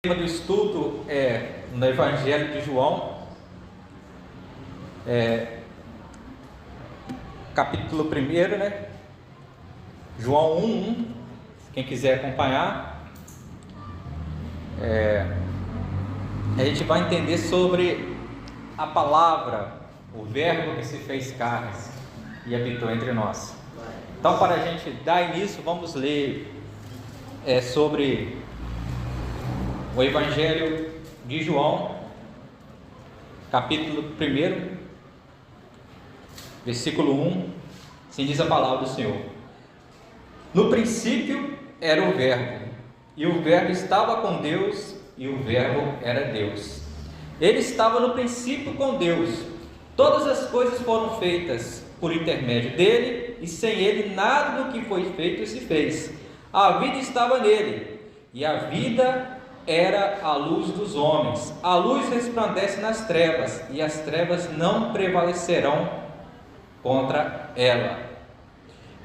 O tema do estudo é no Evangelho de João, capítulo 1, né? João 1:1, quem quiser acompanhar. A gente vai entender sobre a palavra, o verbo que se fez carne e habitou entre nós. Então, para a gente dar início, vamos ler sobre o Evangelho de João, capítulo 1, versículo 1, assim diz a palavra do Senhor: No princípio era o Verbo, e o Verbo estava com Deus, e o Verbo era Deus. Ele estava no princípio com Deus. Todas as coisas foram feitas por intermédio dele, e sem ele nada do que foi feito se fez. A vida estava nele, e a vida era a luz dos homens. A luz resplandece nas trevas, e as trevas não prevalecerão contra ela.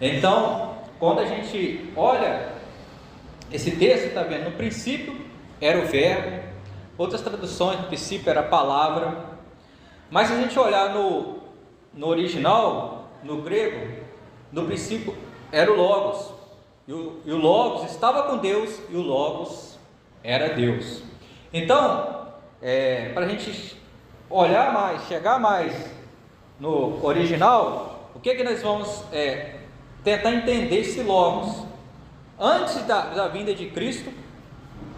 Então, quando a gente olha esse texto, está vendo, no princípio era o verbo, outras traduções, no princípio era a palavra, mas se a gente olhar no original, no grego, no princípio era o Logos, e o Logos estava com Deus, e o Logos era Deus. Então, para a gente olhar mais, chegar mais no original, o que nós vamos tentar entender esse Logos antes da vinda de Cristo,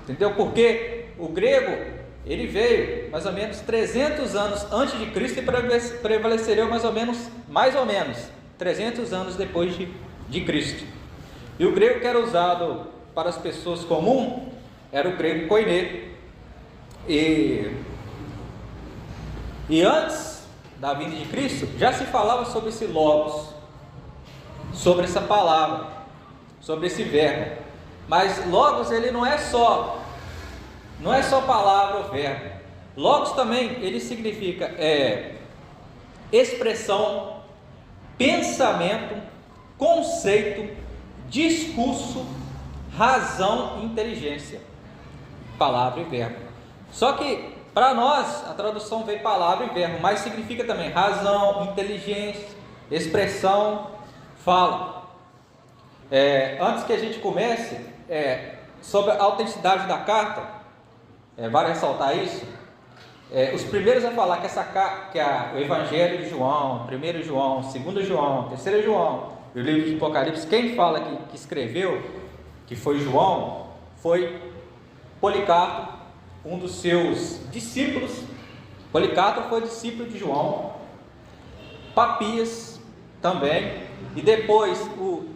entendeu? Porque o grego, ele veio mais ou menos 300 anos antes de Cristo e prevaleceria mais ou menos 300 anos depois de Cristo. E o grego que era usado para as pessoas comuns era o grego koiné. E antes da vinda de Cristo já se falava sobre esse Logos, sobre essa palavra, sobre esse verbo. Mas Logos, ele não é só palavra ou verbo. Logos também, ele significa expressão, pensamento, conceito, discurso, razão e inteligência. Palavra e verbo. Só que para nós a tradução veio palavra e verbo, mas significa também razão, inteligência, expressão, fala. Antes que a gente comece, sobre a autenticidade da carta, vale ressaltar isso. Os primeiros a falar que o Evangelho de João, 1 João, 2 João, 3 João e o livro de Apocalipse, quem fala que escreveu, que foi João, foi Policarpo, um dos seus discípulos. Policarpo foi discípulo de João, Papias também, e depois o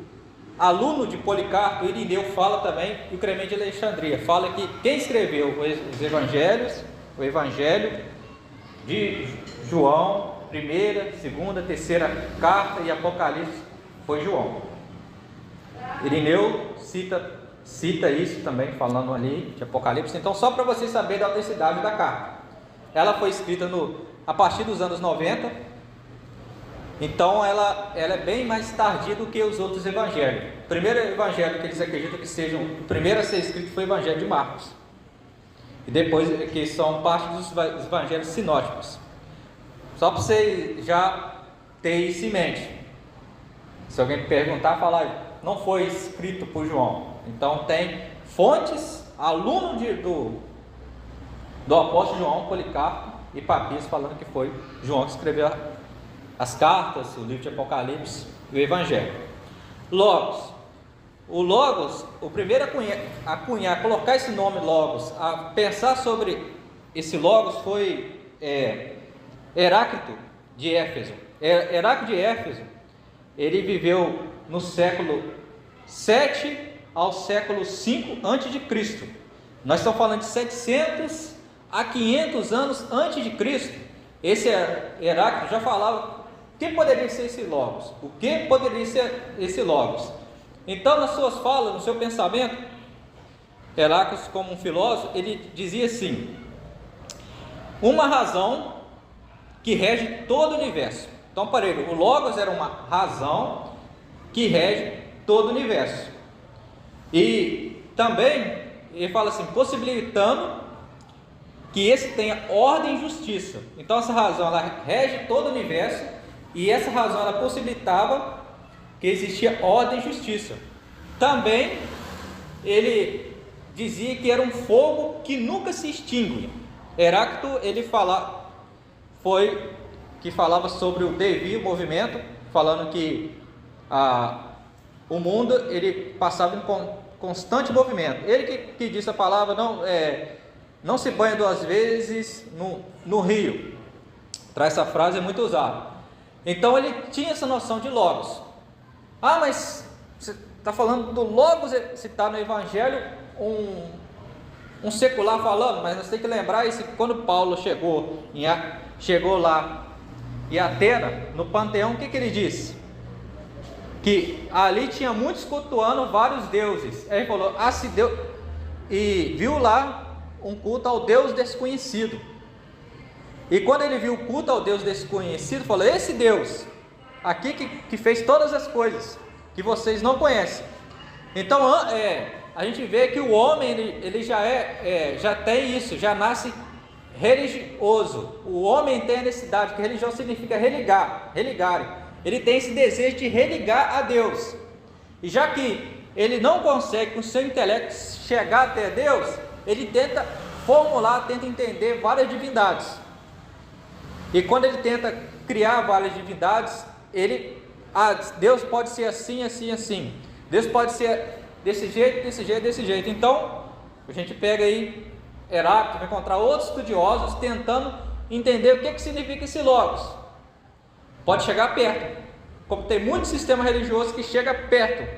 aluno de Policarpo, Irineu, fala também, e o Clemente de Alexandria fala que quem escreveu os evangelhos, o Evangelho de João, 1ª, 2ª, 3ª carta e Apocalipse, foi João. Irineu cita isso também, falando ali de Apocalipse. Então, só para vocês saberem da autenticidade da carta, ela foi escrita a partir dos anos 90. Então ela é bem mais tardia do que os outros evangelhos. O primeiro evangelho que eles acreditam que seja o primeiro a ser escrito foi o Evangelho de Marcos, e depois que são parte dos evangelhos sinóticos. Só para você já ter isso em mente. Se alguém perguntar, falar, não foi escrito por João. Então tem fontes, aluno do apóstolo João, Policarpo e Papias, falando que foi João que escreveu as cartas, o livro de Apocalipse e o Evangelho. Logos. O Logos, o primeiro a colocar esse nome Logos, a pensar sobre esse Logos foi Heráclito de Éfeso. Heráclito de Éfeso, ele viveu no século 7 ao século 5 antes de Cristo. Nós estamos falando de 700 a 500 anos antes de Cristo. Esse Heráclito já falava o que poderia ser esse Logos, o que poderia ser esse Logos. Então, nas suas falas, no seu pensamento, Heráclito, como um filósofo, ele dizia assim: uma razão que rege todo o universo. Então, para ele, o Logos era uma razão que rege todo o universo. E também ele fala assim, possibilitando que esse tenha ordem e justiça. Então essa razão, ela rege todo o universo, e essa razão, ela possibilitava que existia ordem e justiça. Também ele dizia que era um fogo que nunca se extingue. Heráclito, ele falava sobre o devir, o movimento, falando que o mundo, ele passava em constante movimento. Ele que disse a palavra, não se banha duas vezes no rio. Traz essa frase, é muito usada. Então ele tinha essa noção de logos. Mas você está falando do logos, se está no Evangelho, um secular falando, mas nós temos que lembrar isso, que quando Paulo chegou lá em Atena, no Panteão, o que ele disse? Que ali tinha muitos cultuando vários deuses. Aí ele falou, se deu, e viu lá um culto ao Deus desconhecido. E quando ele viu o culto ao Deus desconhecido, falou, esse Deus aqui que fez todas as coisas que vocês não conhecem. Então a gente vê que o homem ele já tem isso, já nasce religioso. O homem tem a necessidade, que religião significa religar. Ele tem esse desejo de religar a Deus. E já que ele não consegue com o seu intelecto chegar até Deus, ele tenta formular, tenta entender várias divindades. E quando ele tenta criar várias divindades, Deus pode ser assim, assim, assim. Deus pode ser desse jeito, desse jeito, desse jeito. Então, a gente pega aí Heráclito, vai encontrar outros estudiosos tentando entender o que significa esse logos. Pode chegar perto, como tem muito sistema religioso que chega perto,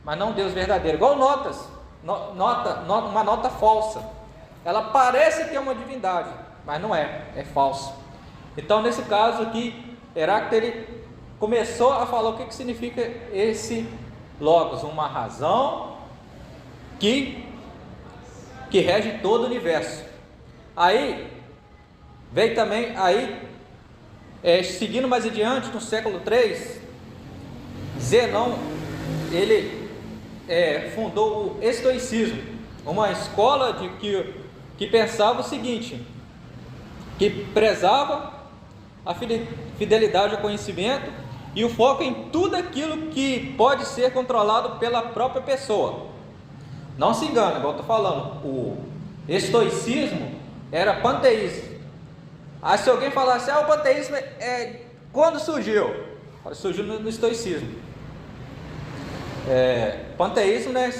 mas não Deus verdadeiro. Igual uma nota falsa. Ela parece que é uma divindade, mas não é falso. Então, nesse caso aqui, Heráclito ele começou a falar o que significa esse logos, uma razão que rege todo o universo. Aí veio também, seguindo mais adiante, no século III, Zenão, ele fundou o estoicismo, uma escola que pensava o seguinte, que prezava a fidelidade ao conhecimento e o foco em tudo aquilo que pode ser controlado pela própria pessoa. Não se engane, igual eu estou falando, o estoicismo era panteísmo. Se alguém falasse, o panteísmo quando surgiu? Surgiu no estoicismo. Panteísmo, né,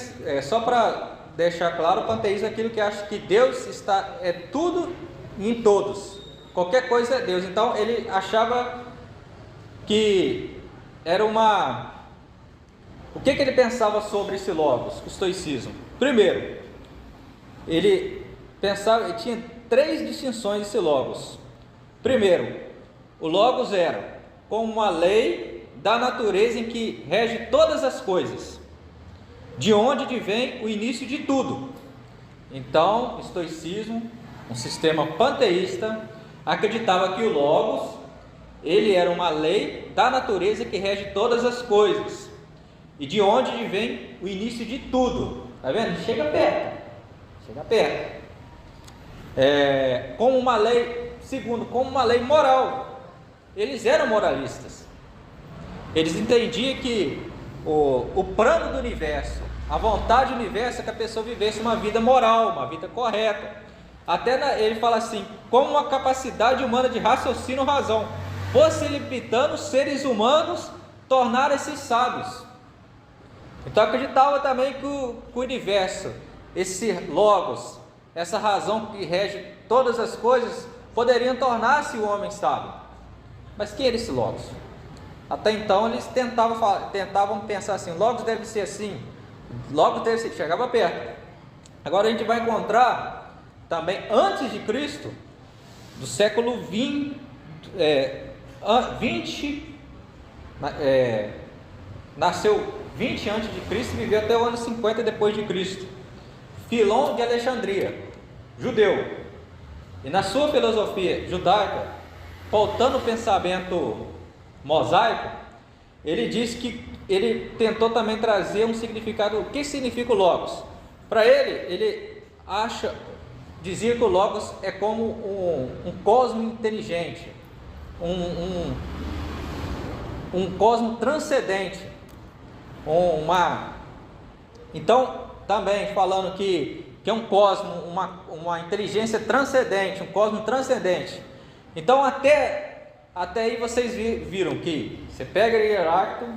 só para deixar claro, o panteísmo é aquilo que acha que Deus é tudo e em todos. Qualquer coisa é Deus. Então ele achava que era o que ele pensava sobre esse logos, o estoicismo? Primeiro, ele tinha 3 distinções desse logos. Primeiro, o logos era como uma lei da natureza em que rege todas as coisas, de onde vem o início de tudo. Então, o estoicismo, um sistema panteísta, acreditava que o logos, ele era uma lei da natureza que rege todas as coisas, e de onde vem o início de tudo. Está vendo? Chega perto. Como uma lei, segundo, como uma lei moral. Eles eram moralistas. Eles entendiam que o plano do universo, a vontade do universo é que a pessoa vivesse uma vida moral, uma vida correta. Ele fala assim, como uma capacidade humana de raciocínio e razão, possibilitando os seres humanos tornarem-se sábios. Então acreditava também que o universo, esse logos, essa razão que rege todas as coisas, poderiam tornar-se o homem sábio. Mas quem era esse logos? Até então eles tentavam pensar assim, logos deve ser assim, logos deve ser, chegava perto. Agora a gente vai encontrar também antes de Cristo, do século 20, nasceu 20 antes de Cristo e viveu até o ano 50 depois de Cristo. Filon de Alexandria, judeu, e na sua filosofia judaica, faltando o pensamento mosaico, ele disse que ele tentou também trazer um significado. O que significa o logos? Para ele dizia que o Logos é como um cosmo inteligente, um cosmo transcendente, então também falando que é um cosmo, uma inteligência transcendente, um cosmo transcendente. Então até aí vocês viram que você pega Heráclito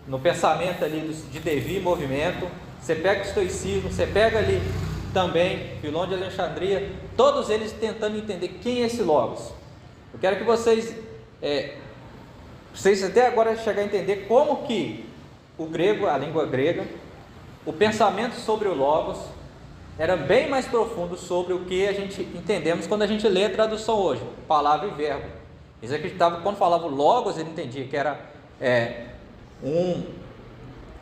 no pensamento ali de devir movimento, você pega o estoicismo, você pega ali também Filon de Alexandria, todos eles tentando entender quem é esse Logos. Eu quero que vocês até agora chegar a entender como que o grego, a língua grega, o pensamento sobre o Logos era bem mais profundo sobre o que a gente entendemos quando a gente lê a tradução hoje, palavra e verbo. Eles acreditavam que quando falava o Logos, ele entendia que era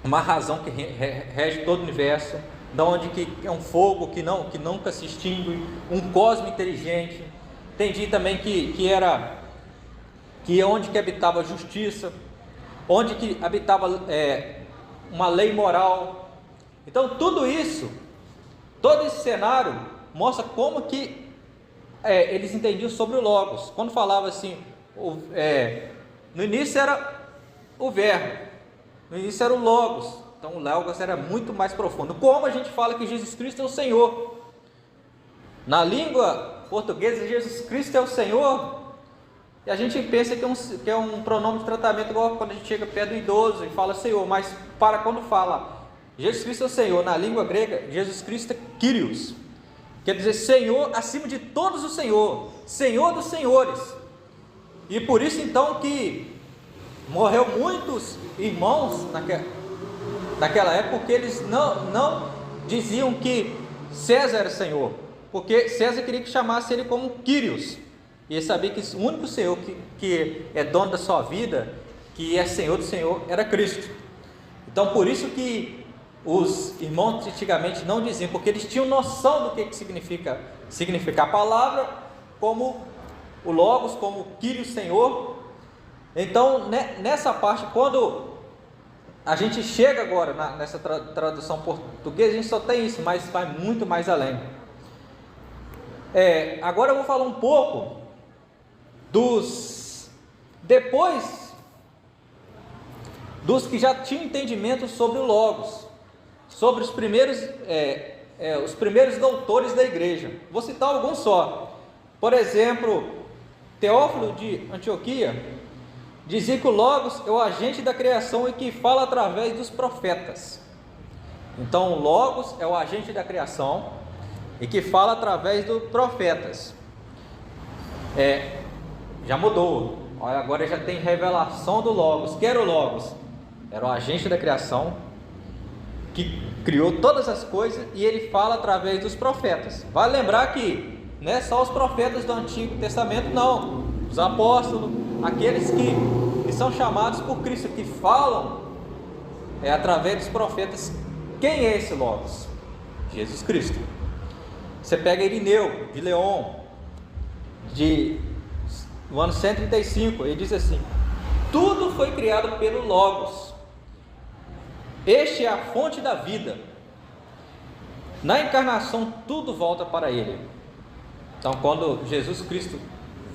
uma razão que rege todo o universo, de onde que é um fogo que nunca se extingue, um cosmo inteligente. Entendi também que é onde que habitava a justiça, onde que habitava uma lei moral. Então tudo isso, todo esse cenário mostra como que eles entendiam sobre o Logos. Quando falava assim, no início era o verbo, no início era o Logos. Então o Logos era muito mais profundo. Como a gente fala que Jesus Cristo é o Senhor, na língua portuguesa Jesus Cristo é o Senhor, e a gente pensa que é um pronome de tratamento, igual quando a gente chega perto do idoso e fala Senhor, mas para quando fala Jesus Cristo é o Senhor, na língua grega, Jesus Cristo é Kyrios, quer dizer Senhor acima de todos os Senhor, Senhor dos senhores. E por isso então que morreu muitos irmãos naquela época, porque eles não diziam que César era Senhor, porque César queria que chamasse ele como Kyrios, e ele sabia que o único Senhor que é dono da sua vida, que é Senhor do Senhor, era Cristo. Então por isso que os irmãos antigamente não diziam, porque eles tinham noção do que significa a palavra, como o Logos, como Kyrios, Senhor. Então nessa parte, quando a gente chega agora nessa tradução portuguesa, a gente só tem isso, mas vai muito mais além. Agora eu vou falar um pouco depois dos que já tinham entendimento sobre o Logos, sobre os primeiros doutores da igreja. Vou citar alguns só. Por exemplo, Teófilo de Antioquia dizia que o Logos é o agente da criação e que fala através dos profetas. Então o Logos é o agente da criação e que fala através dos profetas. Já mudou. Agora já tem revelação do Logos. Que era o Logos? Era o agente da criação que criou todas as coisas e ele fala através dos profetas. Vale lembrar que não é só os profetas do Antigo Testamento, não. Os apóstolos, aqueles que são chamados por Cristo, que falam através dos profetas. Quem é esse Logos? Jesus Cristo. Você pega Irineu de León, no ano 135, ele diz assim: tudo foi criado pelo Logos, este é a fonte da vida. Na encarnação tudo volta para ele. Então quando Jesus Cristo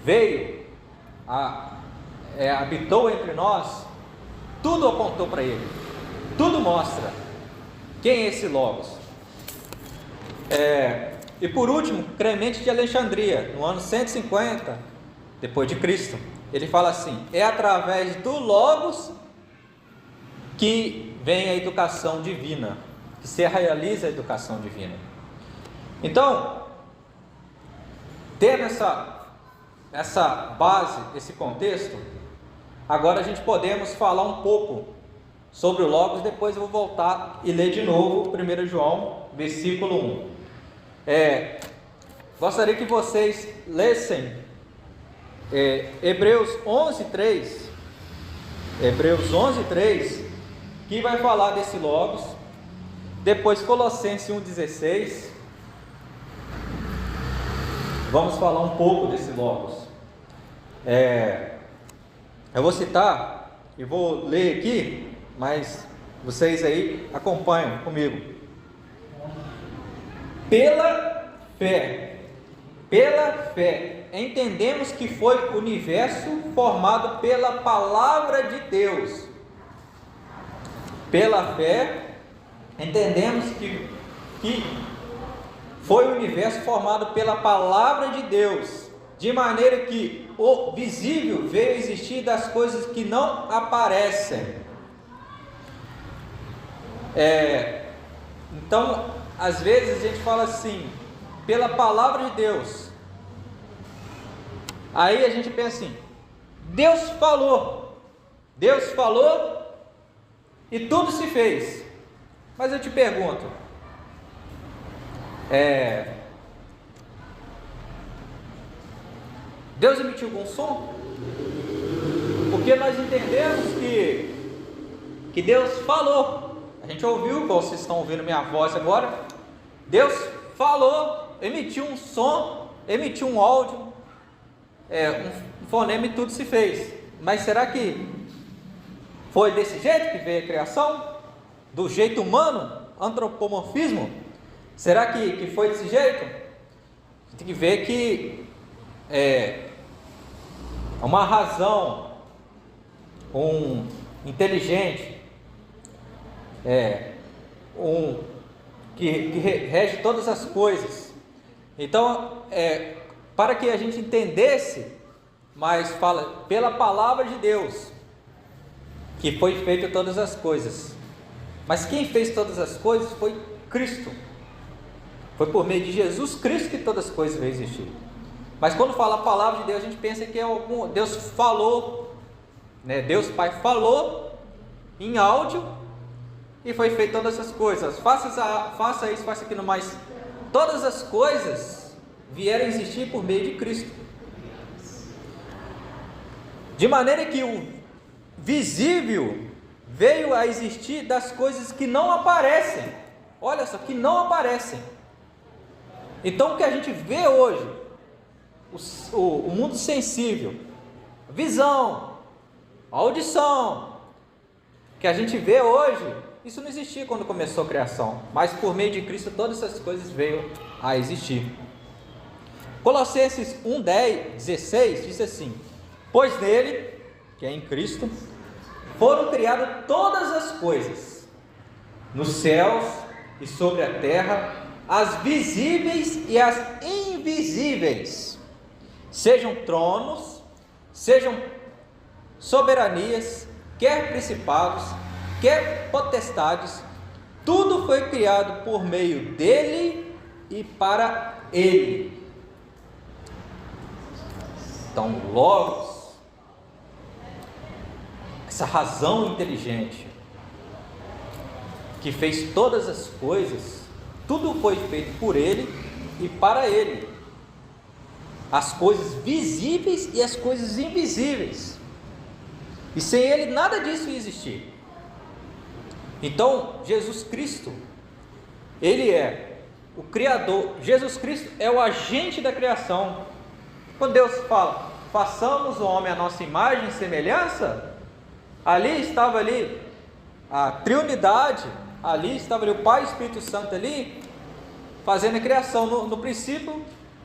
veio, habitou entre nós, tudo apontou para ele, tudo mostra quem é esse Logos. E por último, Clemente de Alexandria, no ano 150 depois de Cristo, ele fala assim: é através do Logos que vem a educação divina, que se realiza a educação divina. Então, tendo essa base, esse contexto, agora a gente podemos falar um pouco sobre o Logos. Depois eu vou voltar e ler de novo 1 João, versículo 1. Gostaria que vocês lessem Hebreus 11:3, Hebreus 11:3, que vai falar desse Logos. Depois Colossenses 1:16, vamos falar um pouco desse Logos. Eu vou citar e vou ler aqui, mas vocês aí acompanham comigo. Pela fé, entendemos que foi o universo formado pela palavra de Deus. Pela fé, entendemos que foi o universo formado pela palavra de Deus, de maneira que o visível veio a existir das coisas que não aparecem. Então, às vezes a gente fala assim, pela palavra de Deus. Aí a gente pensa assim, Deus falou e tudo se fez. Mas eu te pergunto, Deus emitiu algum som? Porque nós entendemos que Deus falou. A gente ouviu, como vocês estão ouvindo minha voz agora, Deus falou, emitiu um som, emitiu um áudio, um fonema e tudo se fez. Mas será que foi desse jeito que veio a criação? Do jeito humano? Antropomorfismo? Será que foi desse jeito? Tem que ver que uma razão, um inteligente, que rege todas as coisas. Então, para que a gente entendesse, mas fala pela palavra de Deus que foi feito todas as coisas. Mas quem fez todas as coisas foi Cristo. Foi por meio de Jesus Cristo que todas as coisas veio existir. Mas quando fala a palavra de Deus, a gente pensa que Deus falou, né? Deus Pai falou em áudio e foi feito todas essas coisas. Faça isso, faça aquilo, mas todas as coisas vieram a existir por meio de Cristo. De maneira que o visível veio a existir das coisas que não aparecem. Olha só, que não aparecem. Então o que a gente vê hoje, o mundo sensível, a visão, a audição, que a gente vê hoje, isso não existia quando começou a criação, mas por meio de Cristo todas essas coisas veio a existir. Colossenses 1:16 diz assim: pois nele, que é em Cristo, foram criadas todas as coisas, nos céus e sobre a terra, as visíveis e as invisíveis, sejam tronos, sejam soberanias, quer principados, quer potestades, tudo foi criado por meio dele e para ele. Então, Logos, essa razão inteligente que fez todas as coisas, tudo foi feito por ele e para ele. As coisas visíveis e as coisas invisíveis. E sem ele nada disso ia existir. Então, Jesus Cristo, ele é o Criador. Jesus Cristo é o agente da criação. Quando Deus fala, façamos o homem à nossa imagem e semelhança, ali estava a triunidade, ali estava o Pai e o Espírito Santo ali, fazendo a criação. No princípio,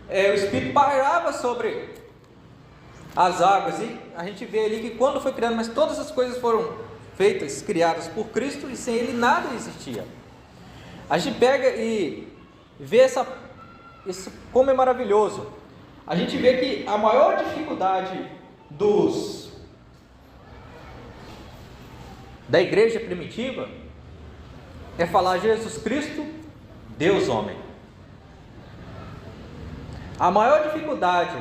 o Espírito pairava sobre as águas, e a gente vê ali que quando foi criado, mas todas as coisas foram feitas, criadas por Cristo, e sem ele nada existia. A gente pega e vê isso como é maravilhoso. A gente vê que a maior dificuldade da igreja primitiva é falar Jesus Cristo, Deus homem. A maior dificuldade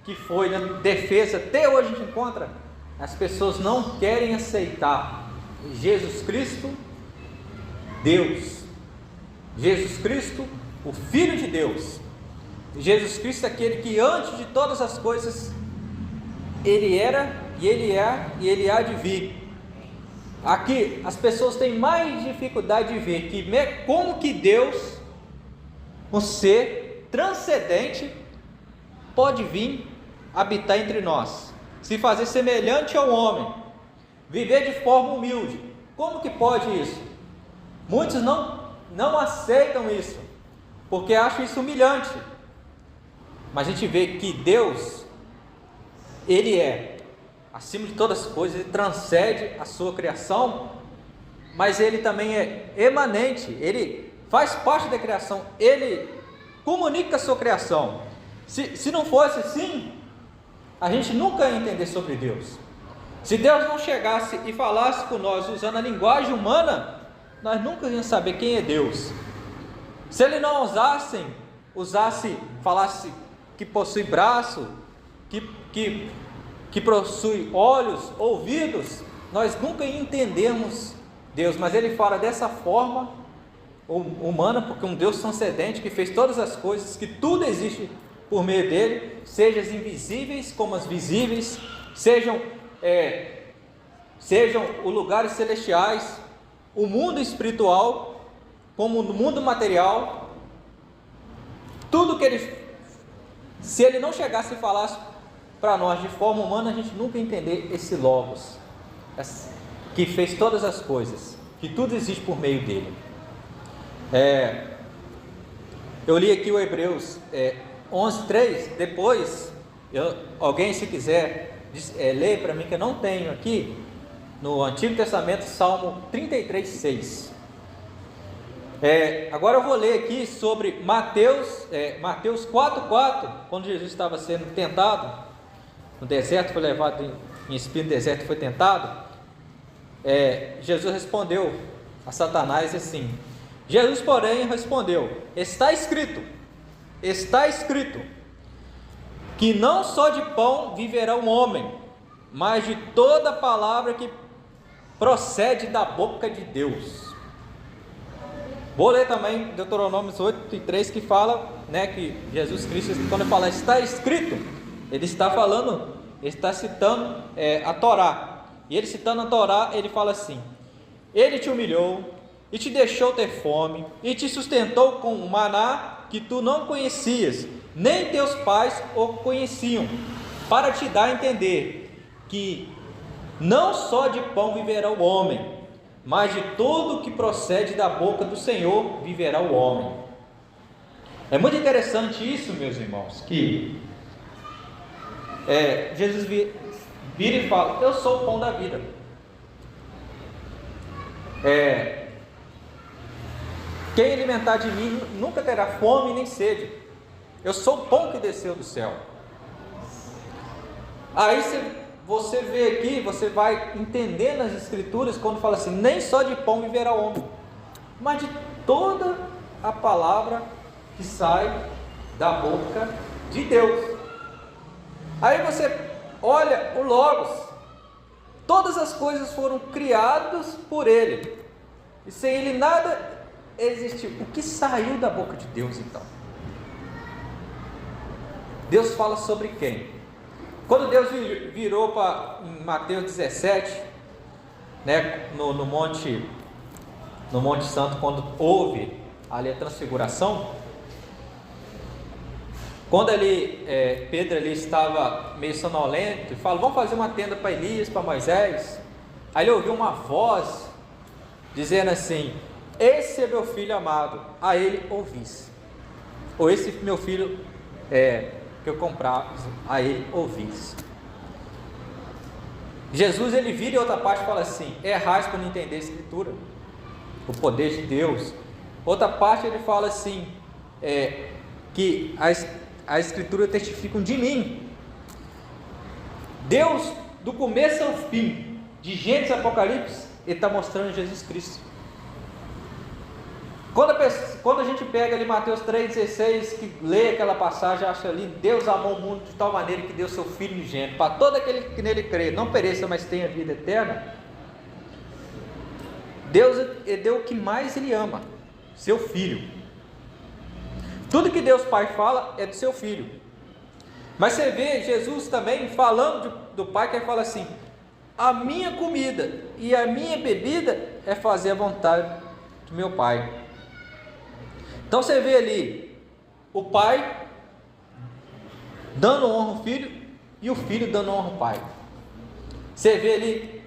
que foi na defesa, até hoje a gente encontra, as pessoas não querem aceitar Jesus Cristo, Deus. Jesus Cristo, o Filho de Deus. Jesus Cristo é aquele que antes de todas as coisas, ele era, e ele é, e ele há de vir. Aqui as pessoas têm mais dificuldade de ver como que Deus, um ser transcendente, pode vir habitar entre nós, se fazer semelhante ao homem, viver de forma humilde. Como que pode isso? Muitos não aceitam isso. porque acho isso humilhante. Mas a gente vê que Deus, Ele é acima de todas as coisas, Ele transcende a sua criação, mas Ele também é emanente, Ele faz parte da criação, Ele comunica a sua criação. Se não fosse assim, a gente nunca ia entender sobre Deus. Se Deus não chegasse e falasse com nós usando a linguagem humana, nós nunca íamos saber quem é Deus. Se Ele não falasse que possui braço, que possui olhos, ouvidos, nós nunca entendemos Deus. Mas Ele fala dessa forma humana, porque um Deus transcendente que fez todas as coisas, que tudo existe por meio dele, sejam as invisíveis como as visíveis, sejam os lugares celestiais, o mundo espiritual como o mundo material. Tudo que Ele, se Ele não chegasse e falasse para nós de forma humana, a gente nunca ia entender esse Logos, que fez todas as coisas, que tudo existe por meio dele. Eu li aqui o Hebreus 11:3. Depois, alguém, se quiser, ler para mim, que eu não tenho aqui, no Antigo Testamento, Salmo 33:6. Agora eu vou ler aqui sobre Mateus 4:4, quando Jesus estava sendo tentado no deserto, foi levado em espírito no deserto e foi tentado. Jesus respondeu a Satanás assim: Jesus, porém, respondeu: está escrito, que não só de pão viverá o homem, mas de toda palavra que procede da boca de Deus. Vou ler também Deuteronômio 8:3, que fala, que Jesus Cristo, quando ele fala está escrito, ele está citando a Torá. E ele, citando a Torá, ele fala assim: Ele te humilhou e te deixou ter fome, e te sustentou com um maná que tu não conhecias, nem teus pais o conheciam, para te dar a entender que não só de pão viverá o homem, mas de tudo que procede da boca do Senhor viverá o homem. É muito interessante isso, meus irmãos, que Jesus vira e fala: eu sou o pão da vida. Quem alimentar de mim nunca terá fome nem sede. Eu sou o pão que desceu do céu. Aí você vê aqui, você vai entendendo as escrituras quando fala assim: nem só de pão viverá o homem, mas de toda a palavra que sai da boca de Deus. Aí você olha o Logos, todas as coisas foram criadas por Ele, e sem Ele nada existiu. O que saiu da boca de Deus então? Deus fala sobre quem? Quando Deus virou em Mateus 17, no Monte Santo, quando houve ali a transfiguração, quando Pedro ali estava meio sonolento, e falou: vamos fazer uma tenda para Elias, para Moisés. Aí ele ouviu uma voz dizendo assim: esse é meu filho amado, a ele ouvis. Ou esse meu filho que eu comprava, a ele ouvis. Jesus, ele vira em outra parte e fala assim: errais para não entender a escritura, o poder de Deus. Outra parte ele fala assim, que a escritura testificam de mim. Deus, do começo ao fim, de Gênesis a Apocalipse, ele está mostrando Jesus Cristo. Quando a gente pega ali Mateus 3,16, que lê aquela passagem, acha ali: Deus amou o mundo de tal maneira que deu seu Filho unigênito, para todo aquele que nele crê, não pereça, mas tenha vida eterna. Deus deu o que mais Ele ama, seu Filho. Tudo que Deus Pai fala é do seu Filho. Mas você vê Jesus também falando do Pai, que Ele fala assim: a minha comida e a minha bebida é fazer a vontade do meu Pai. Então você vê ali o Pai dando honra ao Filho e o Filho dando honra ao Pai. Você vê ali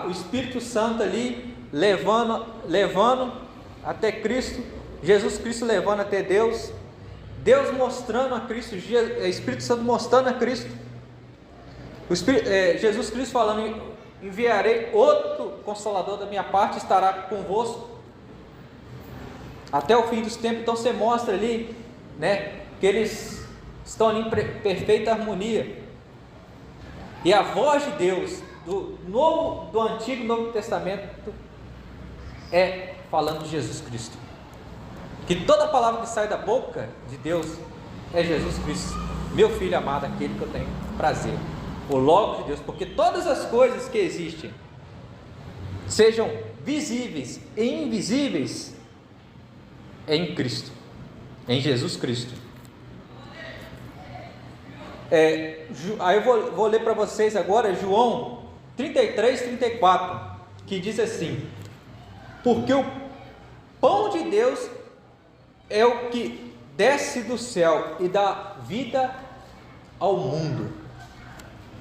o Espírito Santo ali levando até Cristo Jesus Cristo levando até Deus, Deus mostrando a Cristo, Espírito Santo mostrando a Cristo, Jesus Cristo falando: enviarei outro Consolador da minha parte, estará convosco até o fim dos tempos. Então você mostra ali, né, que eles estão ali em perfeita harmonia. E a voz de Deus do Antigo e Novo Testamento é falando de Jesus Cristo. Que toda palavra que sai da boca de Deus é Jesus Cristo, meu Filho amado, aquele que eu tenho prazer, o Logos de Deus. Porque todas as coisas que existem, sejam visíveis e invisíveis, é em Cristo, em Jesus Cristo. Aí eu vou ler para vocês agora João 33, 34, que diz assim: porque o pão de Deus é o que desce do céu e dá vida ao mundo.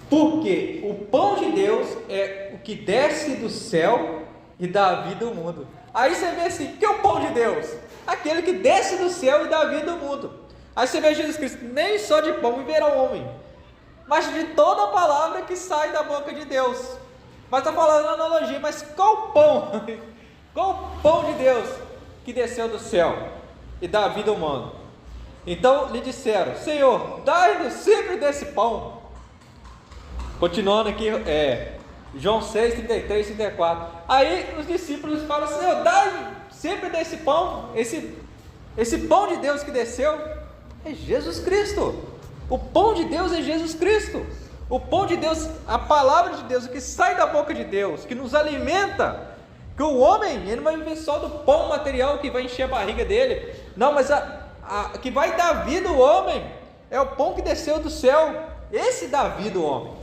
Porque o pão de Deus é o que desce do céu e dá vida ao mundo. Aí você vê assim: que é o pão de Deus? Aquele que desce do céu e dá vida ao mundo. Aí você vê Jesus Cristo: nem só de pão viverá o homem, mas de toda a palavra que sai da boca de Deus. Mas está falando analogia, mas qual pão? Qual o pão de Deus que desceu do céu e dá vida ao mundo? Então lhe disseram: Senhor, dai-nos sempre desse pão. Continuando aqui, João 6, 33, 34. Aí os discípulos falam: Senhor, dai sempre desse pão. Esse pão de Deus que desceu é Jesus Cristo. O pão de Deus é Jesus Cristo. O pão de Deus, a palavra de Deus, o que sai da boca de Deus, que nos alimenta. Que o homem, ele não vai viver só do pão material que vai encher a barriga dele. Não, mas que vai dar vida ao homem é o pão que desceu do céu. Esse dá vida ao homem.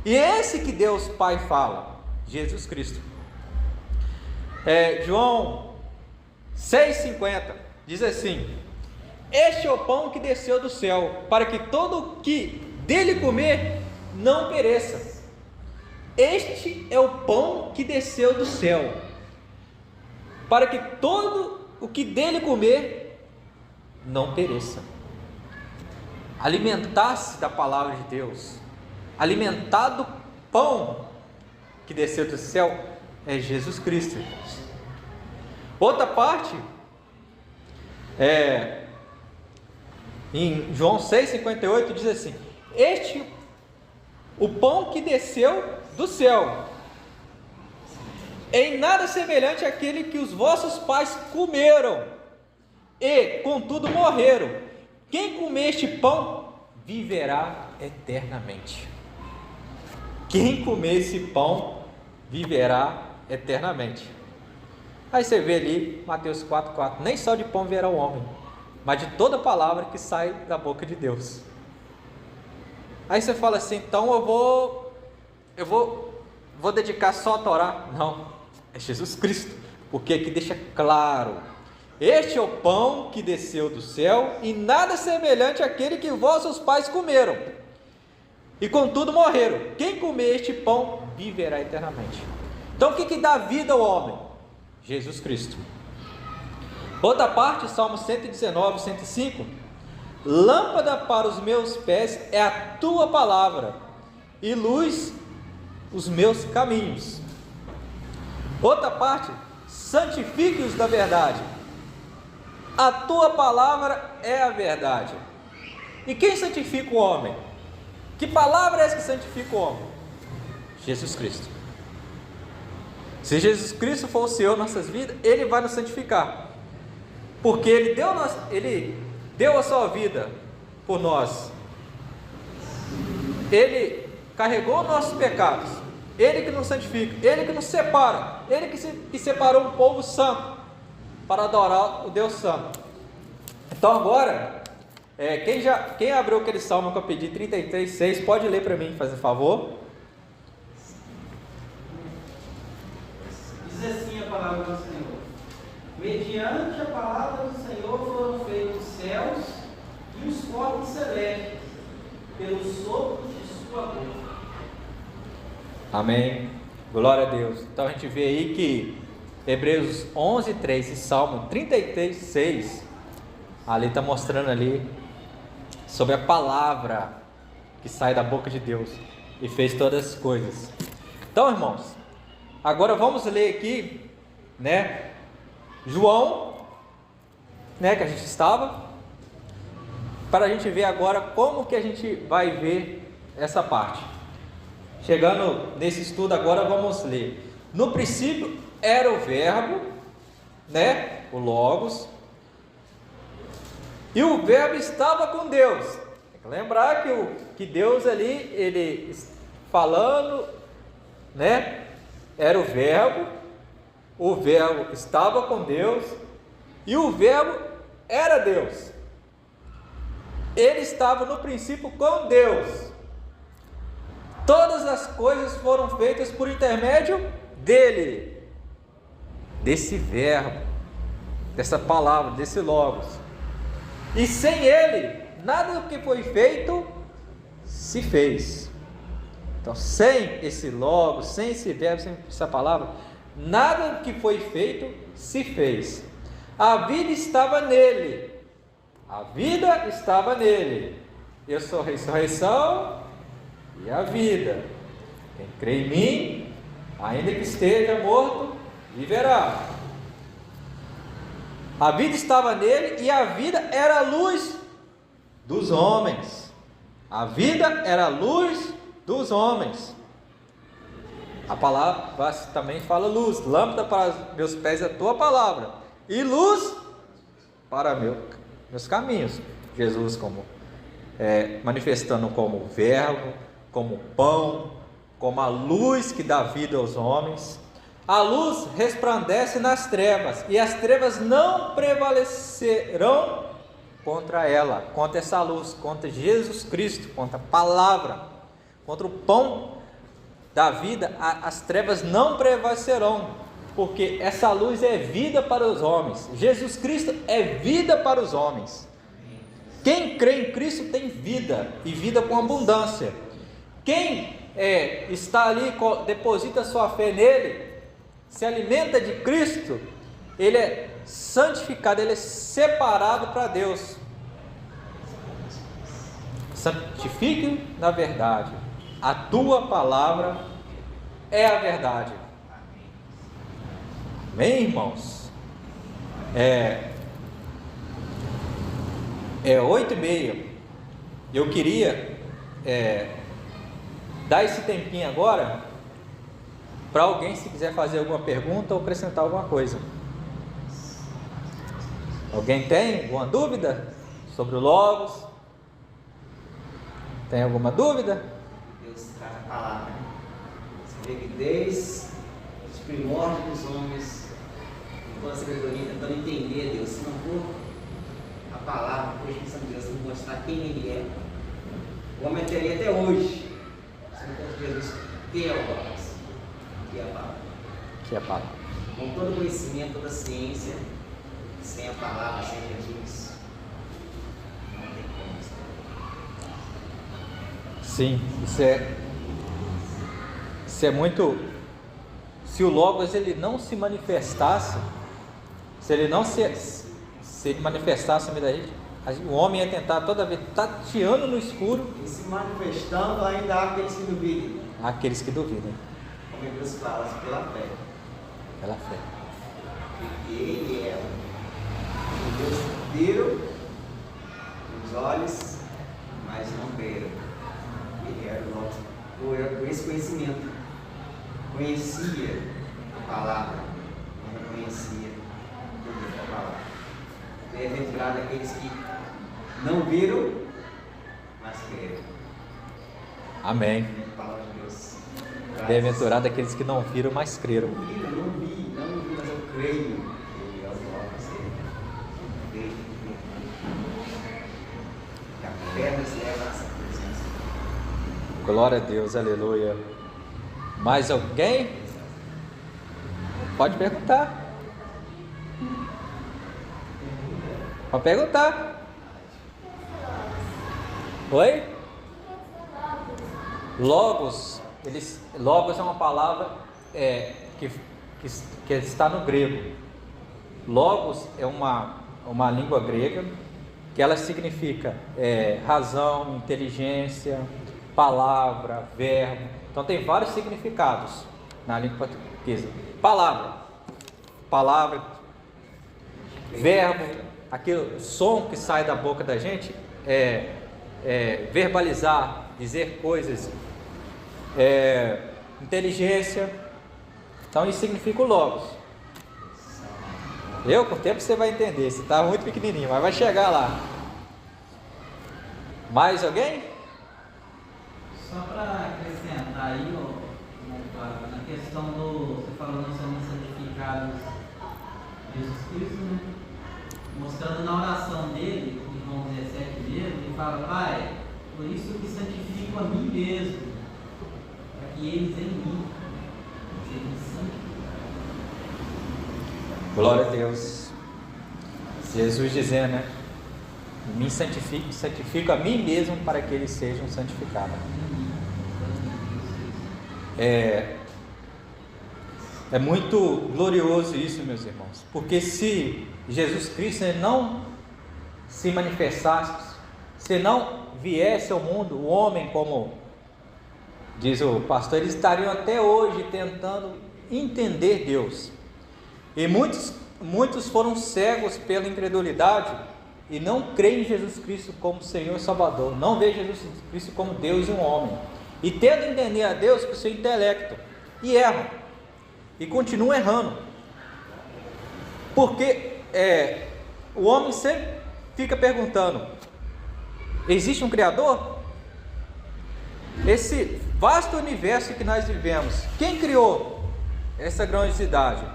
E esse que Deus Pai fala, Jesus Cristo. João 6,50 diz assim: este é o pão que desceu do céu, para que todo o que dele comer não pereça. Este é o pão que desceu do céu, para que todo o que dele comer não pereça. Alimentar-se da palavra de Deus, alimentar do pão que desceu do céu, é Jesus Cristo. Outra parte, em João 6,58 diz assim: o pão que desceu do céu, em nada semelhante àquele que os vossos pais comeram, e contudo morreram. Quem comer este pão, viverá eternamente. Quem comer esse pão, viverá eternamente. Aí você vê ali, Mateus 4,4, nem só de pão viverá o homem, mas de toda palavra que sai da boca de Deus. Aí você fala assim: então eu vou dedicar só a Torá. Não, é Jesus Cristo, porque aqui deixa claro: este é o pão que desceu do céu, e nada semelhante àquele que vossos pais comeram, e contudo morreram. Quem comer este pão, viverá eternamente. Então o que dá vida ao homem? Jesus Cristo. Outra parte, Salmo 119, 105: lâmpada para os meus pés é a tua palavra, e luz os meus caminhos. Outra parte, santifique-os da verdade, a tua palavra é a verdade. E quem santifica o homem? Que palavra é essa que santifica o homem? Jesus Cristo. Se Jesus Cristo for o Senhor de nossas vidas, Ele vai nos santificar, porque Ele deu a sua vida por nós. Ele carregou nossos pecados, Ele que nos santifica, Ele que nos separa, Ele que separou um povo santo para adorar o Deus santo. Então agora, quem abriu aquele salmo que eu pedi, 33,6, pode ler para mim, fazer favor. Diz assim a palavra do Senhor: mediante a palavra do Senhor foram feitos os céus e os corpos celestes, pelo sopro de sua boca. Amém, glória a Deus. Então a gente vê aí que Hebreus 11:3 e Salmo 33:6, ali está mostrando ali sobre a palavra que sai da boca de Deus e fez todas as coisas. Então, irmãos, agora vamos ler aqui, né, João, né, que a gente estava, para a gente ver agora como que a gente vai ver essa parte. Chegando nesse estudo agora, vamos ler. No princípio era o verbo, né, o Logos, e o verbo estava com Deus. Tem que lembrar que Deus ali, ele falando, né, era o verbo estava com Deus, e o verbo era Deus. Ele estava no princípio com Deus. Todas as coisas foram feitas por intermédio dele, desse verbo, dessa palavra, desse Logos. E sem ele, nada do que foi feito se fez. Então, sem esse Logos, sem esse verbo, sem essa palavra, nada do que foi feito se fez. A vida estava nele. A vida estava nele. Eu sou a ressurreição e a vida. Quem crê em mim, ainda que esteja morto, viverá. A vida estava nele e a vida era a luz dos homens. A vida era a luz dos homens. A palavra também fala luz. Lâmpada para meus pés é a tua palavra, e luz para meus caminhos. Jesus manifestando como verbo, como pão, como a luz que dá vida aos homens. A luz resplandece nas trevas, e as trevas não prevalecerão contra ela, contra essa luz, contra Jesus Cristo, contra a palavra, contra o pão da vida. As trevas não prevalecerão, porque essa luz é vida para os homens. Jesus Cristo é vida para os homens. Quem crê em Cristo tem vida, e vida com abundância. Quem está ali, deposita sua fé nele, se alimenta de Cristo, ele é santificado, ele é separado para Deus. Santifique na verdade, a tua palavra é a verdade. Amém, irmãos? É 8:30. Eu queria dar esse tempinho agora para alguém, se quiser fazer alguma pergunta ou acrescentar alguma coisa. Alguém tem alguma dúvida sobre o Logos? Tem alguma dúvida? Deus traz a palavra. Você vê que desde os primórdios dos homens, com a sabedoria, tentando entender Deus, se não for a palavra, a constituição de Deus, se não mostrar quem ele é, o homem teria até hoje, se não fosse Jesus, que é o Logos, que é a palavra. Que é a palavra. Com todo o conhecimento, toda a ciência, sem a palavra, sem Jesus, não tem como. Sim, isso é muito. Se o Logos ele não se manifestasse, se ele manifestasse, o homem ia tentar toda vez, tateando no escuro. E se manifestando, ainda há aqueles que duvidem. Há aqueles que duvidam. Como Deus fala, pela fé. Pela fé. Porque ele é o Deus viram os olhos, mas não viram. Ele era o nosso, por esse conhecimento. Conhecia a palavra, mas não conhecia a palavra. Bem-aventurado aqueles que não viram, mas creram. Amém. A palavra de Deus. Bem-aventurado aqueles que não viram, mas creram. Não vi, mas eu creio. Ele é o nosso. Ele que a fé nos leva a essa presença. Glória a Deus, aleluia. Mais alguém? Pode perguntar. Pode perguntar. Oi? Logos. Logos é uma palavra que que está no grego. Logos é uma língua grega, que ela significa razão, inteligência, palavra, verbo. Então tem vários significados na língua portuguesa. Palavra, verbo, aquele som que sai da boca da gente, verbalizar, dizer coisas, inteligência. Então isso significa o logos. Com o tempo você vai entender, você está muito pequenininho, mas vai chegar lá. Mais alguém? Só para acrescentar aí, na questão você falou nós somos santificados em Jesus Cristo, né? Mostrando na oração dele, em João 17 mesmo, ele fala: Pai, por isso que santifico a mim mesmo, para que eles em mim sejam santificados. Glória a Deus. Jesus dizendo, né? Me santifico a mim mesmo para que eles sejam santificados. É muito glorioso isso, meus irmãos, porque se Jesus Cristo não se manifestasse, se não viesse ao mundo o homem, como diz o pastor, eles estariam até hoje tentando entender Deus. E muitos foram cegos pela incredulidade e não creem em Jesus Cristo como Senhor e Salvador, não veem Jesus Cristo como Deus e um homem, e tentam entender a Deus com o seu intelecto, e erram, e continuam errando, porque o homem sempre fica perguntando: existe um Criador? Esse vasto universo que nós vivemos, quem criou essa grandiosidade?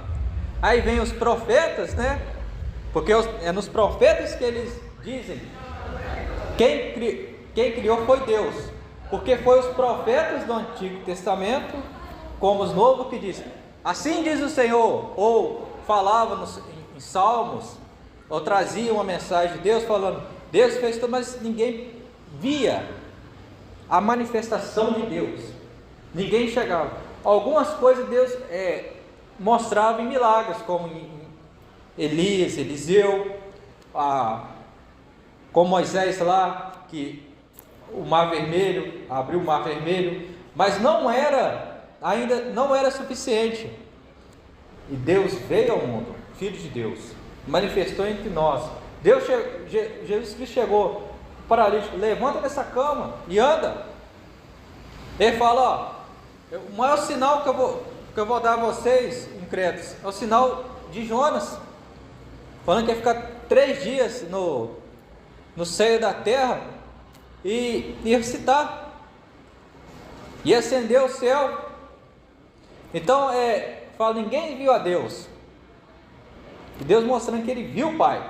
Aí vem os profetas, né? Porque é nos profetas que eles dizem quem criou foi Deus, porque foi os profetas do Antigo Testamento, como os Novos, que dizem: assim diz o Senhor, ou falavam em Salmos, ou traziam uma mensagem de Deus falando: Deus fez tudo, mas ninguém via a manifestação de Deus, ninguém chegava. Algumas coisas Deus mostrava em milagres, como em Elias, Eliseu, com Moisés lá, que o mar vermelho, abriu o mar vermelho, mas ainda não era suficiente. E Deus veio ao mundo, Filho de Deus, manifestou entre nós. Jesus Cristo chegou, o paralítico: levanta dessa cama e anda. Ele fala: o maior sinal que eu vou dar a vocês, incrédulos, é o sinal de Jonas, falando que ia ficar 3 dias no seio da terra e ressuscitar, e acender o céu. Então fala: ninguém viu a Deus, e Deus mostrando que ele viu o Pai,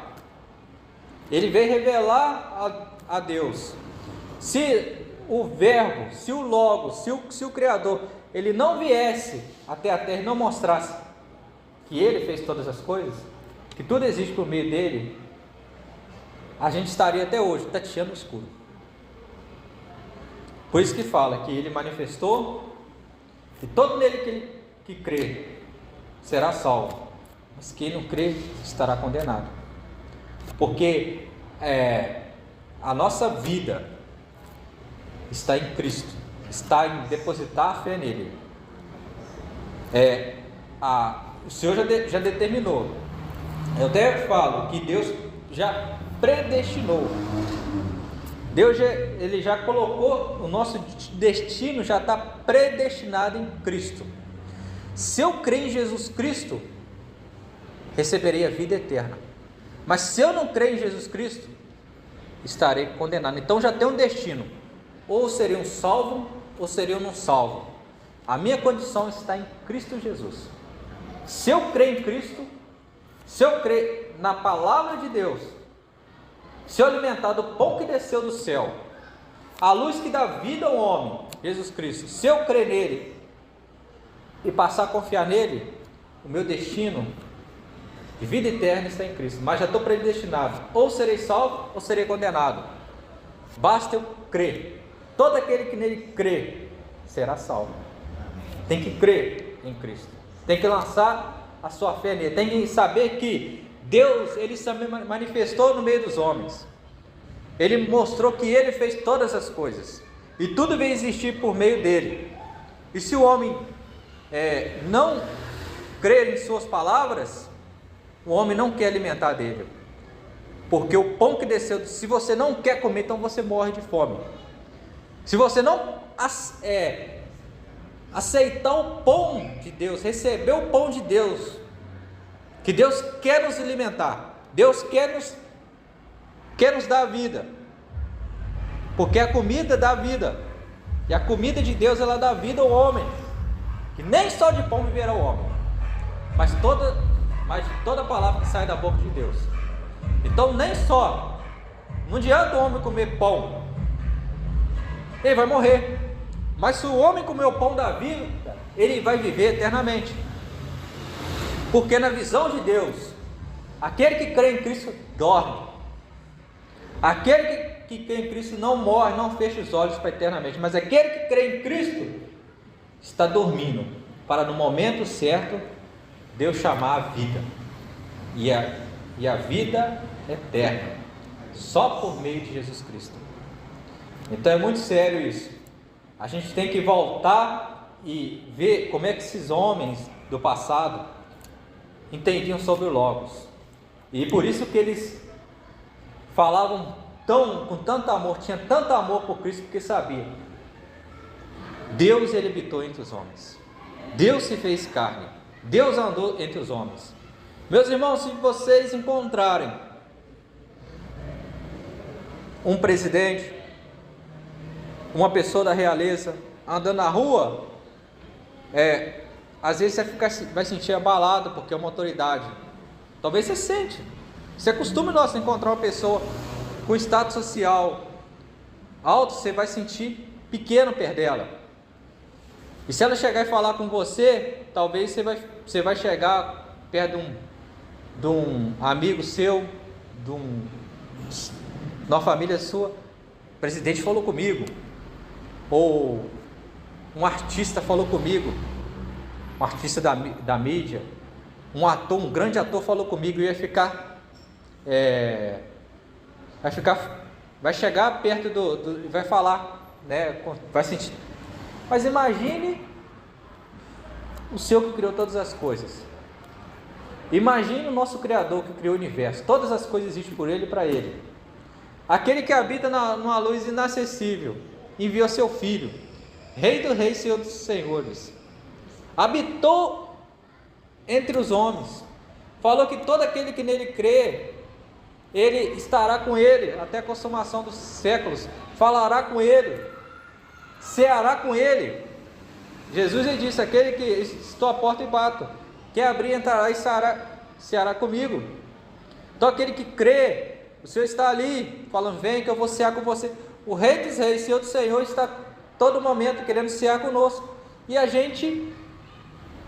ele veio revelar a Deus. Se o Verbo, se o Logos, se o Criador, ele não viesse até a terra e não mostrasse que ele fez todas as coisas, que tudo existe por meio dele, a gente estaria até hoje tateando no escuro. Por isso que fala que ele manifestou, e todo nele que crê será salvo, mas quem não crê estará condenado, porque a nossa vida está em Cristo, está em depositar a fé nele. O Senhor já determinou. Eu até falo que Deus já predestinou. Deus ele já colocou, o nosso destino já está predestinado em Cristo. Se eu crer em Jesus Cristo, receberei a vida eterna. Mas se eu não crer em Jesus Cristo, estarei condenado. Então já tem um destino: ou seria um salvo, ou seria um não salvo. A minha condição está em Cristo Jesus. Se eu crer em Cristo, se eu crer na palavra de Deus, se eu alimentar do pão que desceu do céu, a luz que dá vida ao homem, Jesus Cristo, se eu crer nele e passar a confiar nele, o meu destino de vida eterna está em Cristo. Mas já estou predestinado: ou serei salvo, ou serei condenado. Basta eu crer. Todo aquele que nele crê será salvo. Tem que crer em Cristo. tem que lançar a sua fé nele, tem que saber que Deus, ele se manifestou no meio dos homens, ele mostrou que ele fez todas as coisas, e tudo veio existir por meio dele. E se o homem não crer em suas palavras, o homem não quer alimentar dele, porque o pão que desceu, se você não quer comer, então você morre de fome. Se você não aceitar o pão de Deus, receber o pão de Deus, que Deus quer nos alimentar, Deus quer nos dar a vida, porque a comida dá vida, e a comida de Deus, ela dá vida ao homem, que nem só de pão viverá o homem, mas de toda palavra que sai da boca de Deus. Então não adianta o homem comer pão, ele vai morrer, mas se o homem comer o pão da vida, ele vai viver eternamente, porque na visão de Deus, aquele que crê em Cristo dorme, aquele que crê em Cristo não morre, não fecha os olhos para eternamente, mas aquele que crê em Cristo está dormindo, para no momento certo Deus chamar a vida, e a vida eterna, só por meio de Jesus Cristo. Então é muito sério isso. A gente tem que voltar e ver como é que esses homens do passado entendiam sobre o Logos, e por isso que eles falavam com tanto amor, tinha tanto amor por Cristo, porque sabia, Deus, ele habitou entre os homens, Deus se fez carne, Deus andou entre os homens. Meus irmãos, se vocês encontrarem um presidente, uma pessoa da realeza andando na rua, às vezes você vai sentir abalado, porque é uma autoridade. Talvez você sente. Você costuma encontrar uma pessoa com status social alto, você vai sentir pequeno perto dela. E se ela chegar e falar com você, talvez você vai chegar perto de um amigo seu, de uma família sua. O presidente falou comigo, ou um artista falou comigo, um artista da mídia, um grande ator falou comigo, e vai chegar perto vai falar, né, vai sentir. Mas imagine o Senhor que criou todas as coisas, imagine o nosso Criador que criou o universo, todas as coisas existem por Ele e para Ele, aquele que habita numa luz inacessível, enviou seu Filho, Rei dos Reis, Senhor dos Senhores, habitou entre os homens, falou que todo aquele que nele crê, ele estará com ele até a consumação dos séculos, falará com ele, ceará com ele. Jesus, ele disse: aquele que estou à porta e bato, quem abrir entrará e ceará comigo. Então aquele que crê, o Senhor está ali, falando: vem que eu vou cear com você. O Rei dos Reis, Senhor do Senhor, está todo momento querendo cear conosco, e a gente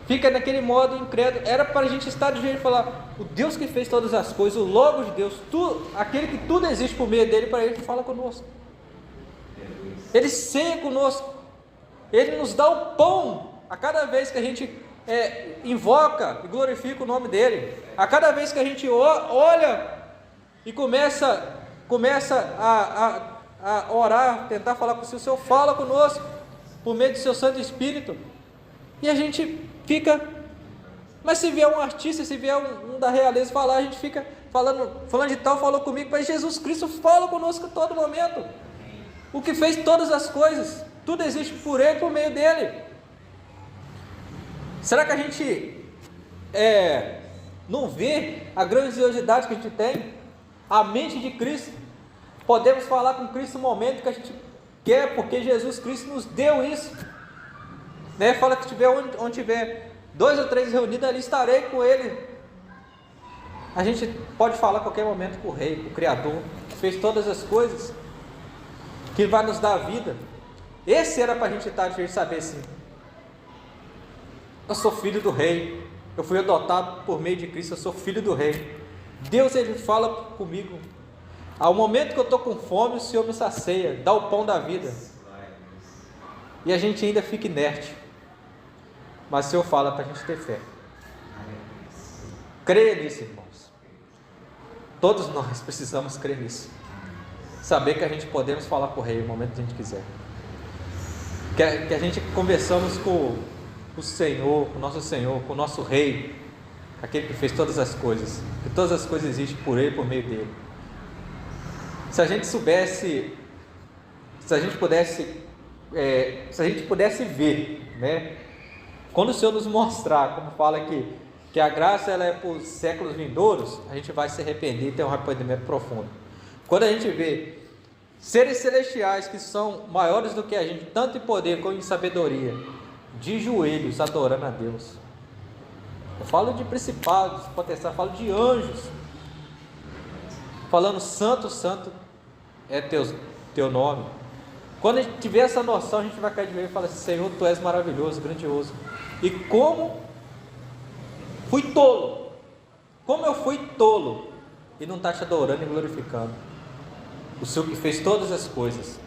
fica naquele modo incrédulo. Era para a gente estar de jeito e falar: o Deus que fez todas as coisas, o Logos de Deus, aquele que tudo existe por meio dele, para ele que fala conosco, ele ceia conosco, ele nos dá o pão a cada vez que a gente invoca e glorifica o nome dele, a cada vez que a gente olha e começa a orar, tentar falar com o Senhor fala conosco por meio do seu Santo Espírito, e a gente fica. Mas se vier um artista, se vier um da realeza falar, a gente fica falando de tal falou comigo, mas Jesus Cristo fala conosco a todo momento, o que fez todas as coisas, tudo existe por Ele, por meio dele. Será que a gente não vê a grandiosidade que a gente tem, a mente de Cristo? Podemos falar com Cristo no momento que a gente quer, porque Jesus Cristo nos deu isso, né? Fala que onde tiver 2 ou 3 reunidos, ali estarei com Ele. A gente pode falar a qualquer momento com o Rei, com o Criador, que fez todas as coisas, que vai nos dar a vida. Esse era para a gente estar de saber assim: eu sou filho do Rei, eu fui adotado por meio de Cristo, eu sou filho do Rei. Deus, ele fala comigo. Ao momento que eu estou com fome, o Senhor me sacia, dá o pão da vida. E a gente ainda fica inerte. mas o Senhor fala para a gente ter fé. Creia nisso, irmãos. Todos nós precisamos crer nisso. Saber que a gente podemos falar com o Rei no momento que a gente quiser. Que a gente conversamos com o Senhor, com o nosso Senhor, com o nosso Rei, aquele que fez todas as coisas. Que todas as coisas existem por Ele, por meio dEle. Se a gente soubesse, se a gente pudesse ver, né? Quando o Senhor nos mostrar, como fala aqui, que a graça ela é por séculos vindouros, a gente vai se arrepender e ter um arrependimento profundo. Quando a gente vê seres celestiais que são maiores do que a gente, tanto em poder como em sabedoria, de joelhos adorando a Deus. Eu falo de principados, potestades, falo de anjos, falando santo, santo é teu nome. Quando a gente tiver essa noção, a gente vai cair de joelho e falar assim: Senhor, Tu és maravilhoso, grandioso. E como fui tolo, como eu fui tolo e não está te adorando e glorificando. O Senhor que fez todas as coisas,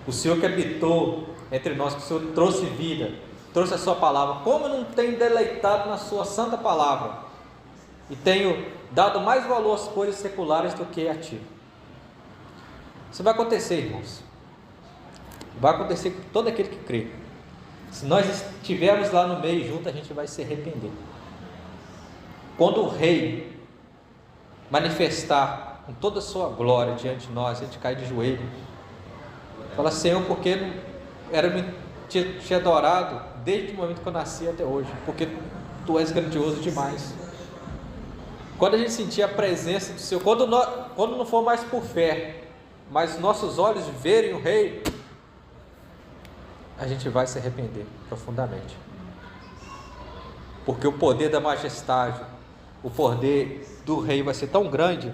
o Senhor que habitou entre nós, que o Senhor trouxe vida, trouxe a sua palavra. Como eu não tenho deleitado na sua santa palavra e tenho dado mais valor às coisas seculares do que a Ti. Isso vai acontecer, irmãos. Vai acontecer com todo aquele que crê. Se nós estivermos lá no meio junto, a gente vai se arrepender. Quando o Rei manifestar com toda a sua glória diante de nós, a gente cai de joelho, fala: Senhor, porque não era me te adorado desde o momento que eu nasci até hoje, porque Tu és grandioso demais. Quando a gente sentir a presença do Senhor, quando não for mais por fé, mas nossos olhos verem o Rei, a gente vai se arrepender profundamente, porque o poder da majestade, o poder do Rei vai ser tão grande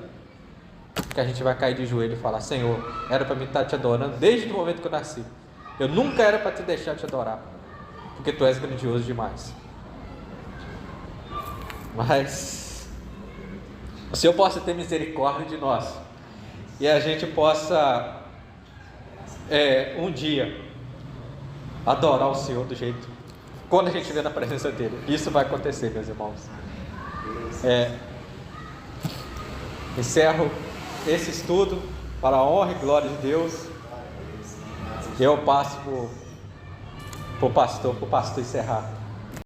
que a gente vai cair de joelho e falar: Senhor, era para mim estar Te adorando desde o momento que eu nasci. Eu nunca era para Te deixar Te adorar, porque Tu és grandioso demais. Mas o Senhor possa ter misericórdia de nós e a gente possa um dia adorar o Senhor do jeito, quando a gente estiver na presença dEle. Isso vai acontecer, meus irmãos. Encerro esse estudo para a honra e glória de Deus. Eu passo para o pastor encerrar.